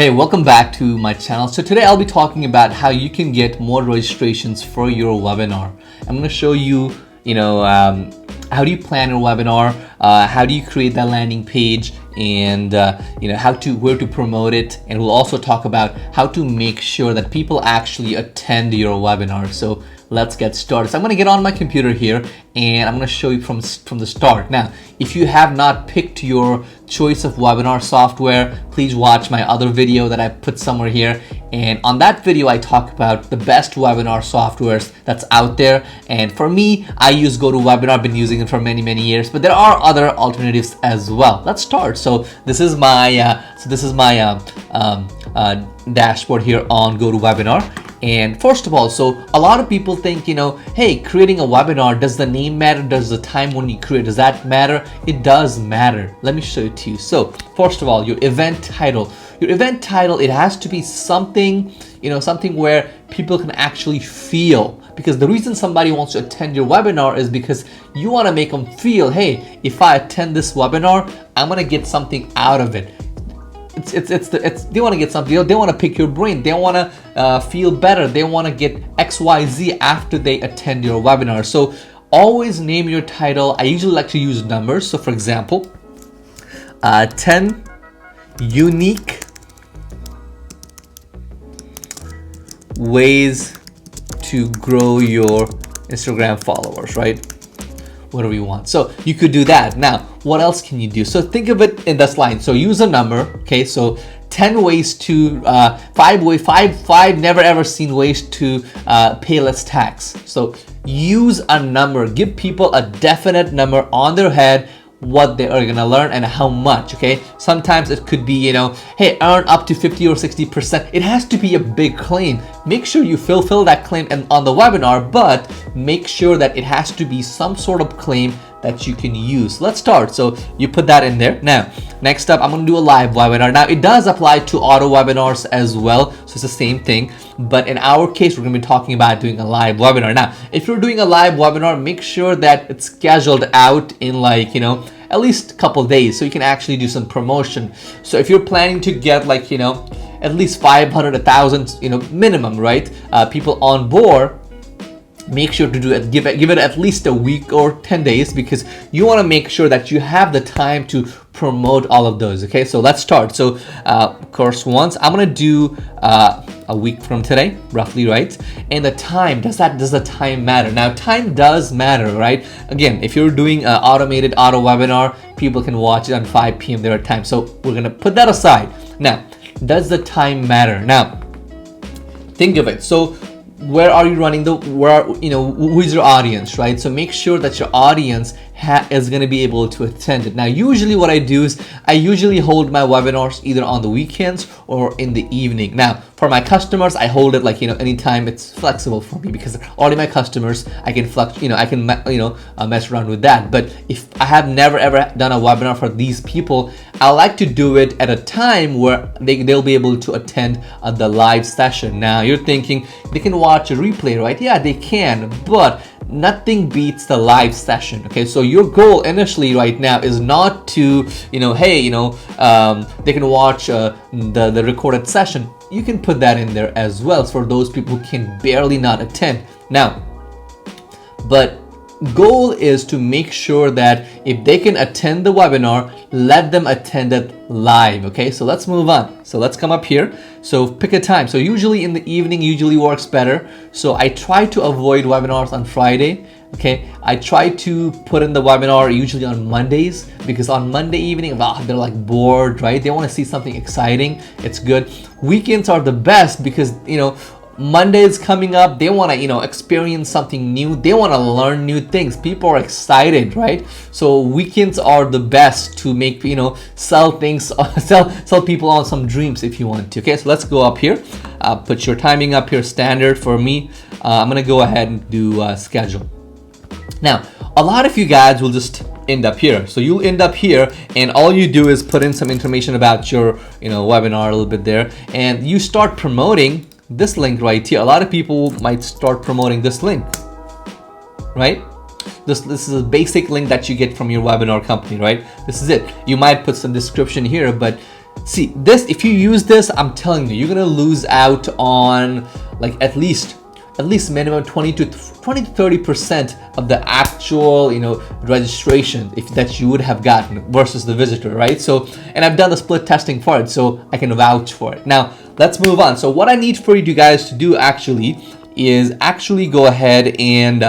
Hey, welcome back to my channel. So today I'll be talking about how you can get more registrations for your webinar. I'm going to show you, how do you plan your webinar, how do you create that landing page, and where to promote it. And we'll also talk about how to make sure that people actually attend your webinar. So let's get started. So I'm going to get on my computer here and I'm going to show you from the start. Now, if you have not picked your choice of webinar software, please watch my other video that I put somewhere here. And on that video, I talk about the best webinar softwares that's out there. And for me, I use GoToWebinar. I've been using it for many years, but there are other alternatives as well. Let's start. So this is my dashboard here on GoToWebinar. And first of all, so a lot of people think, hey, creating a webinar, does the name matter? Does the time when you create, does that matter? It does matter. Let me show it to you. So first of all, your event title. Your event title, it has to be something, something where people can actually feel. Because the reason somebody wants to attend your webinar is because you want to make them feel, hey, if I attend this webinar, I'm going to get something out of it. They want to get something. They want to pick your brain. They want to feel better. They want to get XYZ after they attend your webinar. So always name your title. I usually like to use numbers. So for example, 10 unique ways to grow your Instagram followers, right? Whatever you want. So you could do that. Now, what else can you do? So think of it in this line. So use a number. Okay, so 10 ways to five never ever seen ways to pay less tax. So use a number. Give people a definite number on their head, what they are gonna learn and how much. Okay, sometimes it could be, hey, earn up to 50 or 60%. It has to be a big claim. Make sure you fulfill that claim and on the webinar, but make sure that it has to be some sort of claim that you can use. Let's start. So you put that in there. Now, next up, I'm gonna do a live webinar. Now, it does apply to auto webinars as well, so it's the same thing. But in our case, we're gonna be talking about doing a live webinar. Now, if you're doing a live webinar, make sure that it's scheduled out in at least a couple days so you can actually do some promotion. So if you're planning to get at least 500, 1,000, minimum, right? People on board, make sure to do it, give it at least a week or 10 days because you want to make sure that you have the time to promote all of those. Okay, so let's start. So course once, I'm gonna do a week from today, roughly, right? And the time, does the time matter? Now, time does matter, right? Again, if you're doing an automated auto webinar, people can watch it on 5 p.m. their time. So we're gonna put that aside. Now, does the time matter? Now, think of it. So where are you running who is your audience, right? So make sure that your audience is going to be able to attend it. Now, usually what I do is I usually hold my webinars either on the weekends or in the evening. Now, for my customers, I hold it anytime. It's flexible for me because they're already my customers. I can mess around with that. But if I have never ever done a webinar for these people, I like to do it at a time where they'll be able to attend the live session. Now, you're thinking they can watch a replay, right? Yeah, they can, but nothing beats the live session. Okay, so your goal initially right now is not to they can watch the recorded session. You can put that in there as well for those people who can barely not attend. Now, but goal is to make sure that if they can attend the webinar, let them attend it live. Okay, so let's move on. So let's come up here. So pick a time. So usually in the evening usually works better. So I try to avoid webinars on Friday. Okay, I try to put in the webinar usually on Mondays because on Monday evening, they're like bored, right? They want to see something exciting. It's good. Weekends are the best because Monday is coming up. They want to experience something new. They want to learn new things. People are excited, right? So weekends are the best to make sell things, sell people on some dreams if you want to. Okay, so let's go up here. Put your timing up here, standard for me. I'm gonna go ahead and do schedule. Now, a lot of you guys will just end up here. So you'll end up here and all you do is put in some information about your webinar a little bit there and you start promoting this link right here. A lot of people might start promoting this link, right? This is a basic link that you get from your webinar company, right? This is it. You might put some description here, but See this, if you use this, I'm telling you, you're gonna lose out on like at least minimum 20 to 30% of the actual, registration that you would have gotten versus the visitor, right? So, and I've done the split testing for it, so I can vouch for it. Now, let's move on. So what I need for you guys to do is go ahead and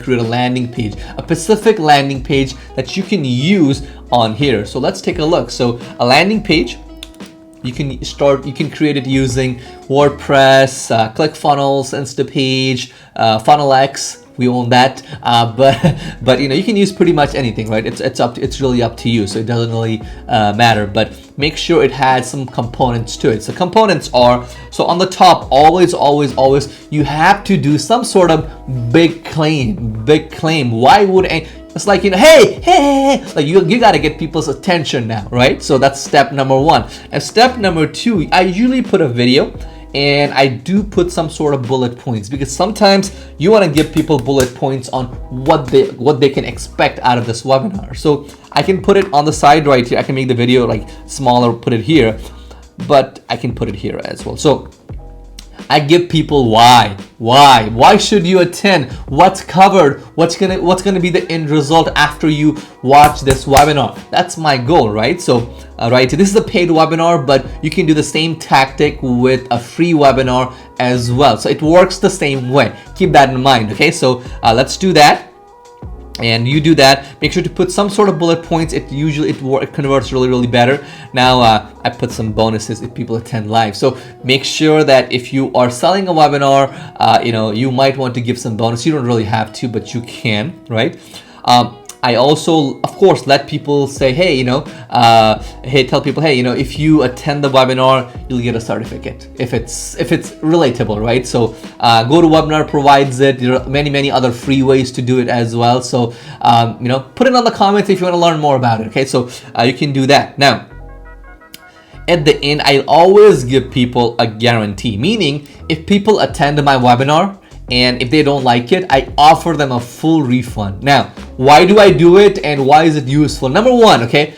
create a landing page, a specific landing page that you can use on here. So let's take a look. So a landing page, you can create it using WordPress, ClickFunnels, Instapage, FunnelX. We own that, but you can use pretty much anything, right? It's really up to you, so it doesn't really matter. But make sure it has some components to it. So components are, so on the top, always you have to do some sort of big claim. Why would it's like, hey, like you got to get people's attention now, right? So that's step number one. And step number two, I usually put a video, and I do put some sort of bullet points, because sometimes you want to give people bullet points on what they can expect out of this webinar. So I can put it on the side right here. I can make the video like smaller, put it here, but I can put it here as well. So I give people why should you attend, what's covered, what's gonna be the end result after you watch this webinar. That's my goal, right? So right, this is a paid webinar, but you can do the same tactic with a free webinar as well. So it works the same way. Keep that in mind. Okay, so let's do that. And you do that, make sure to put some sort of bullet points. It converts really better. Now I put some bonuses if people attend live. So make sure that if you are selling a webinar, you might want to give some bonus. You don't really have to, but you can, right? I also, of course, let people say, tell people, if you attend the webinar, you'll get a certificate if it's relatable, right? So GoToWebinar provides it. There are many other free ways to do it as well. So put it on the comments if you want to learn more about it. Okay, so you can do that. Now, at the end, I always give people a guarantee, meaning if people attend my webinar and if they don't like it, I offer them a full refund. Now, why do I do it and why is it useful? Number one, okay,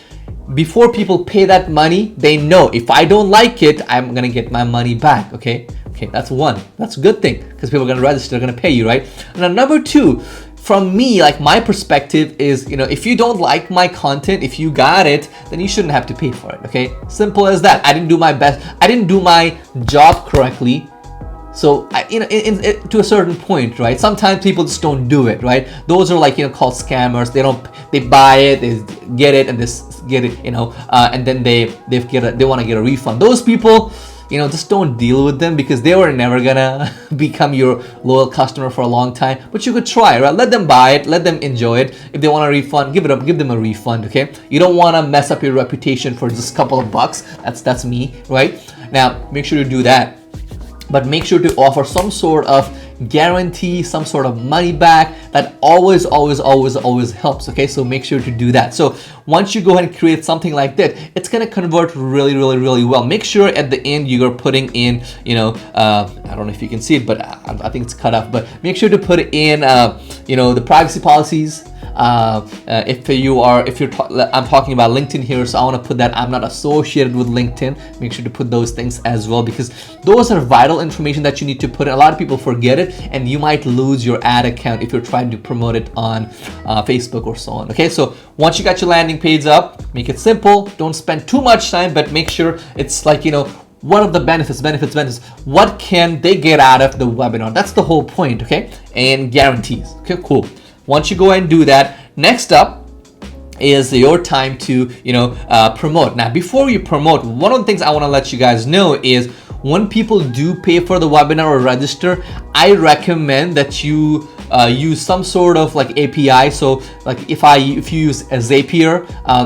before people pay that money, they know if I don't like it, I'm gonna get my money back. Okay, that's one. That's a good thing, because people are gonna register, they're gonna pay you, right? Now, number two, from me, like my perspective is, if you don't like my content, if you got it, then you shouldn't have to pay for it. Okay, simple as that. I didn't do my best. I didn't do my job correctly. So, to a certain point, right? Sometimes people just don't do it, right? Those are like, called scammers. They buy it, they get it, and get it, and then they want to get a refund. Those people, just don't deal with them, because they were never gonna become your loyal customer for a long time. But you could try, right? Let them buy it, let them enjoy it. If they want a refund, give them a refund, okay? You don't want to mess up your reputation for just a couple of bucks. That's me, right? Now, make sure to do that. But make sure to offer some sort of guarantee, some sort of money back. That always helps. Okay, so make sure to do that. So once you go ahead and create something like that, it's gonna convert really well. Make sure at the end you're putting in, I don't know if you can see it, but I think it's cut off. But make sure to put in, the privacy policies. I'm talking about LinkedIn here, so I want to put that I'm not associated with LinkedIn. Make sure to put those things as well, because those are vital information that you need to put in. A lot of people forget it, and you might lose your ad account if you're trying to promote it on Facebook or so on. Okay, so once you got your landing page up, make it simple. Don't spend too much time, but make sure it's like, what are the benefits? What can they get out of the webinar? That's the whole point, okay? And guarantees. Okay, cool. Once you go ahead and do that, next up is your time to promote. Now, before you promote, one of the things I want to let you guys know is when people do pay for the webinar or register, I recommend that you use some sort of like API. So like if you use a Zapier,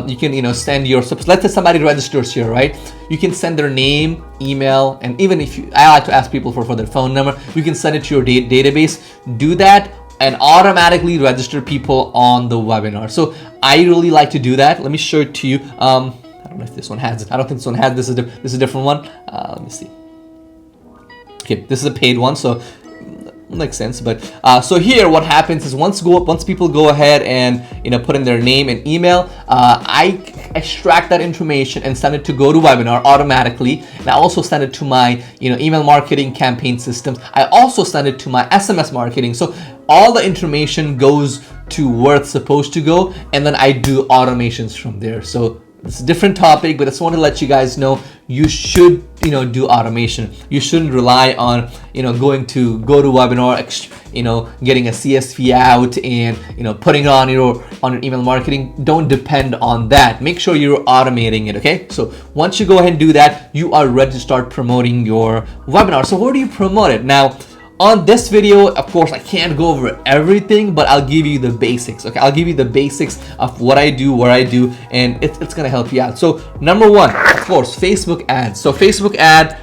you can send your, let's say somebody registers here, right? You can send their name, email, and even I like to ask people for their phone number, you can send it to your database. Do that and automatically register people on the webinar. So I really like to do that. Let me show it to you. I don't know if this one has it. I don't think this one has. This is a different one. Let me see. Okay, this is a paid one. So makes sense. But so here what happens is once people go ahead and put in their name and email, I extract that information and send it to GoToWebinar automatically, and I also send it to my email marketing campaign systems. I also send it to my SMS marketing. So all the information goes to where it's supposed to go, and then I do automations from there. So it's a different topic, but I just want to let you guys know you should do automation. You shouldn't rely on going to GoToWebinar, getting a CSV out and putting it on your email marketing. Don't depend on that. Make sure you're automating it. Okay, so once you go ahead and do that, you are ready to start promoting your webinar. So where do you promote it now? On this video, of course, I can't go over everything, but I'll give you the basics. Okay, I'll give you the basics of what I do, where I do, and it's gonna help you out. So number one, of course, Facebook ads. So Facebook ads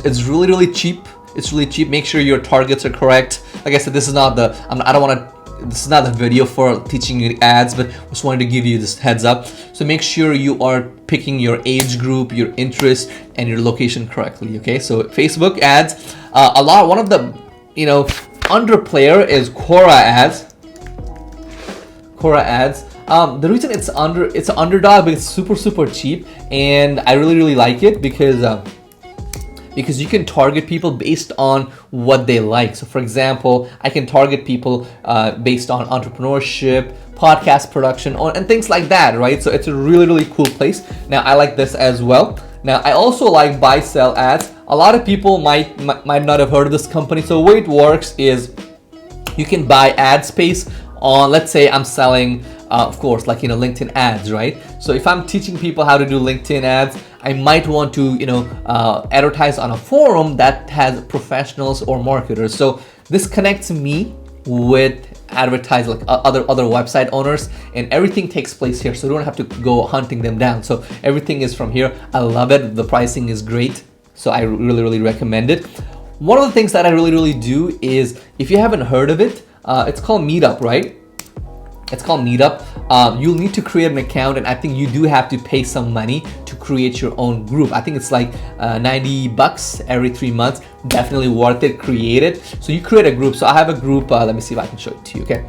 is really cheap. It's really cheap. Make sure your targets are correct. Like I said, this is not the this is not the video for teaching you ads, but just wanted to give you this heads up. So make sure you are picking your age group, your interest, and your location correctly. Okay, so Facebook ads, one of the underplayer is Quora ads. The reason it's an underdog, but it's super cheap, and I really like it because you can target people based on what they like. So for example, I can target people based on entrepreneurship, podcast production, and things like that, right? So it's a really cool place. Now I like this as well. Now I also like buy sell ads. A lot of people might not have heard of this company. So the way it works is you can buy ad space on, let's say I'm selling of course, like LinkedIn ads, right? So if I'm teaching people how to do LinkedIn ads, I might want to advertise on a forum that has professionals or marketers. So this connects me with advertise like other website owners, and everything takes place here, so you don't have to go hunting them down. So everything is from here. I love it. The pricing is great, so I really recommend it. One of the things that I really do is, if you haven't heard of it, it's called Meetup, right? It's called Meetup. You'll need to create an account, and I think you do have to pay some money to create your own group. I think it's like $90 every 3 months. Definitely worth it. Create it. So you create a group. So I have a group. Let me see if I can show it to you. Okay.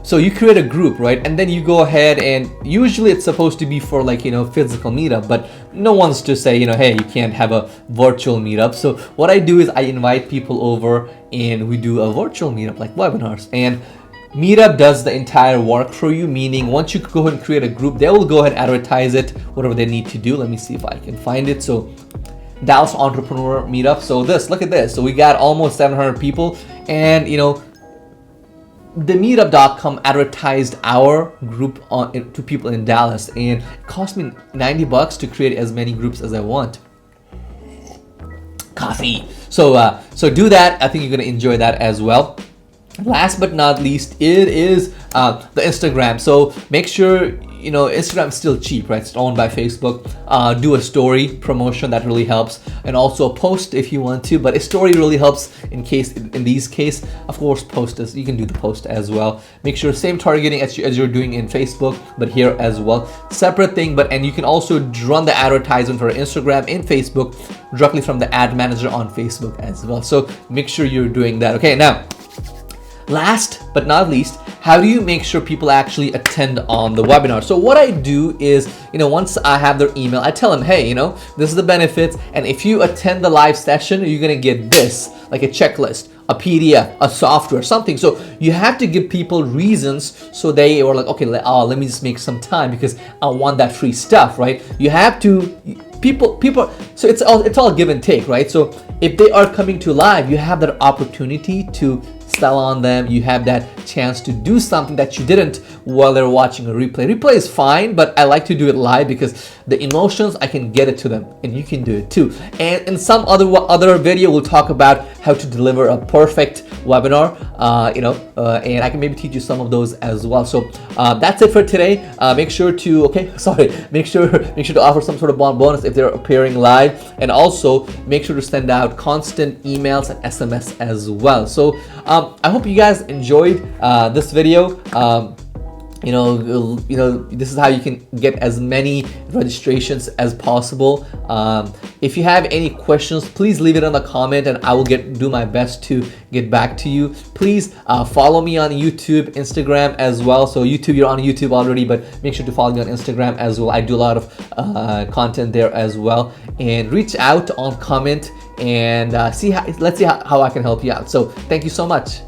So you create a group, right? And then you go ahead, and usually it's supposed to be for like physical meetup, but no one's to say hey, you can't have a virtual meetup. So what I do is I invite people over, and we do a virtual meetup like webinars, and Meetup does the entire work for you, meaning once you go ahead and create a group, they will go ahead and advertise it, whatever they need to do. Let me see if I can find it. So Dallas Entrepreneur Meetup. So look at this. So we got almost 700 people, and the meetup.com advertised our group to people in Dallas, and it cost me $90 to create as many groups as I want. Coffee. So do that. I think you're gonna enjoy that as well. Last but not least, it is the Instagram. So make sure Instagram is still cheap, right? It's owned by Facebook. Do a story promotion, that really helps, and also a post if you want to. But a story really helps in these case. Of course, post is, you can do the post as well. Make sure same targeting as you're doing in Facebook, but here as well, separate thing. And you can also run the advertisement for Instagram and Facebook directly from the ad manager on Facebook as well. So make sure you're doing that. Okay, now, last but not least, how do you make sure people actually attend on the webinar? So what I do is, once I have their email, I tell them, hey, this is the benefits, and if you attend the live session, you're gonna get this, like a checklist, a PDF, a software, something. So you have to give people reasons, so they are like, okay, let me just make some time because I want that free stuff, right? You have to, people. So it's all give and take, right? So if they are coming to live, you have that opportunity to sell on them. You have that chance to do something that you didn't while they're watching a replay. Replay is fine, but I like to do it live because the emotions, I can get it to them, and you can do it too. And in some other video, we'll talk about how to deliver a perfect webinar, and I can maybe teach you some of those as well. So that's it for today. Make sure to make sure to offer some sort of bonus if they're appearing live, and also make sure to send out constant emails and SMS as well. So I hope you guys enjoyed this video. this is how you can get as many registrations as possible. If you have any questions, please leave it in the comment and I will do my best to get back to you. Please follow me on YouTube, Instagram as well. So YouTube, you're on YouTube already, but make sure to follow me on Instagram as well. I do a lot of content there as well. And reach out on comment and let's see how I can help you out. So thank you so much.